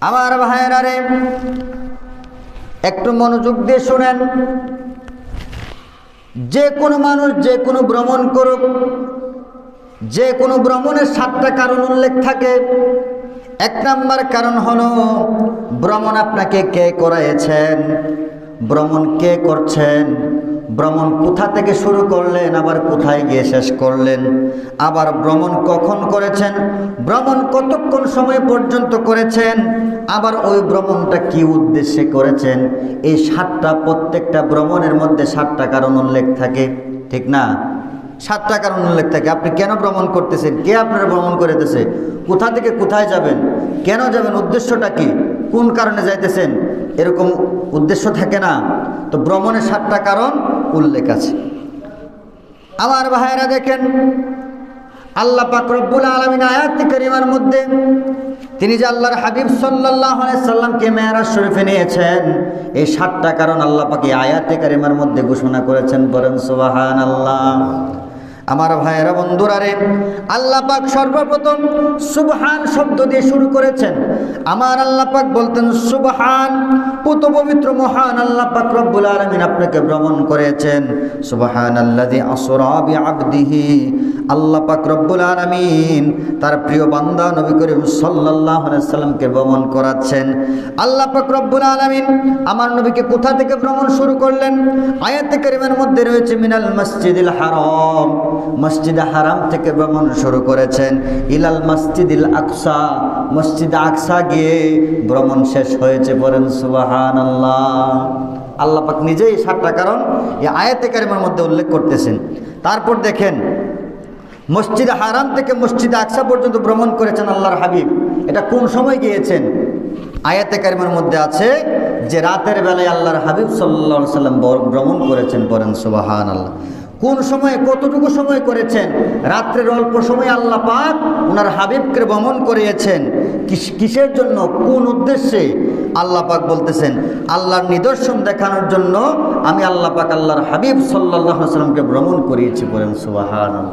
আমার ভাইয়েরা রে, একটু মনোযোগ দিয়ে শুনেন। যে কোনো মানুষ যে কোনো ভ্রমণ করুক, যে কোনো ভ্রমণের 7টা কারণ উল্লেখ থাকে। 1 নাম্বার কারণ হলো ভ্রমণ আপনাকে কে করাইছেন, ভ্রমণ কে করছেন, ভ্রমণ কোথা থেকে শুরু করলেন, আবার কোথায় গিয়ে শেষ করলেন, আবার ভ্রমণ কখন করেছেন, ভ্রমণ কতক্ষণ সময় পর্যন্ত করেছেন, আবার ওই ভ্রমণটা কি উদ্দেশ্যে করেছেন। এই 7টা, প্রত্যেকটা ভ্রমণের মধ্যে 7টা কারণ উল্লেখ থাকে, ঠিক না? 7টা কারণ উল্লেখ থাকে। আপনি কেন ভ্রমণ করতেছেন, কে আপনারা ভ্রমণ করিতেছে, কোথা থেকে কোথায় যাবেন, কেন যাবেন, উদ্দেশ্যটা কি, কোন কারণে যাইতেছেন, এরকম উদ্দেশ্য থাকে না? তো ভ্রমণের 7টা কারণ উল্লেখ আছে। আমার ভাইয়েরা দেখেন, আল্লাহ পাক রব্বুল আলামিন আয়াত কারিমার মধ্যে তিনি যে আল্লাহর হাবিব সাল্লাল্লাহু আলাইহি সাল্লামকে মেরাজ শরীফে নিয়েছেন, এই 7টা কারণ আল্লাহ পাক এই আয়াতে কারিমার মধ্যে ঘোষণা করেছেন। বলেন সুবহানাল্লাহ। আমার ভাইয়েরা, বন্ধুরা রে, আল্লাহ পাক সর্বপ্রথম সুবহান শব্দ দিয়ে শুরু করেছেন। আমার আল্লাহ পাক বলতেন সুবহান, পুত পবিত্র মহান আল্লাহ পাক রব্বুল আলামিন আপনাকে ভ্রমণ করেছেন। সুবহানাল্লাযী আসরা বিআবদিহি, আল্লাহ পাক রব্বুল আলামিন তার প্রিয় বান্দা নবী করিম সাল্লাল্লাহু আলাইহি সাল্লামকে ভ্রমণ করাচ্ছেন। আল্লাহ পাক রব্বুল আলামিন আমার নবীকে কোথা থেকে ভ্রমণ শুরু করলেন? আয়াতে কারিমার মধ্যে রয়েছে মিনাল মসজিদিল হারাম, মসজিদে হারাম থেকে ভ্রমণ শুরু করেছেন। ইলাল মসজিদিল আকসা, মসজিদ আকসা গিয়ে ভ্রমণ শেষ হয়েছে। বলেন সুবহানাল্লাহ। আল্লাহ পাক নিজেই 7টা কারণ এই আয়াতে কারিমার মধ্যে উল্লেখ করতেছেন। তারপর দেখেন, মসজিদে হারাম থেকে মসজিদে আকসা পর্যন্ত ভ্রমণ করেছেন আল্লাহর হাবিব। এটা কোন সময় গিয়েছেন? আয়াতে কারিমার মধ্যে আছে যে রাতের বেলায় আল্লাহর হাবিব সাল্লাল্লাহু আলাইহি সাল্লাম ভ্রমণ করেছেন। বলেন সুবহানাল্লাহ। কোন সময়, কতটুকু সময় করেছেন? রাত্রের অল্প সময় আল্লাহ পাক ওনার হাবিবকে ভ্রমণ করিয়েছেন। কিসের জন্য, কোন উদ্দেশ্যে? আল্লাহ পাক বলতেছেন আল্লাহর নিদর্শন দেখানোর জন্য আমি আল্লাহ পাক আল্লাহর হাবিব সাল্লাল্লাহু আলাইহি সাল্লামকে ভ্রমণ করিয়েছি। বলেন সুবহানাল্লাহ।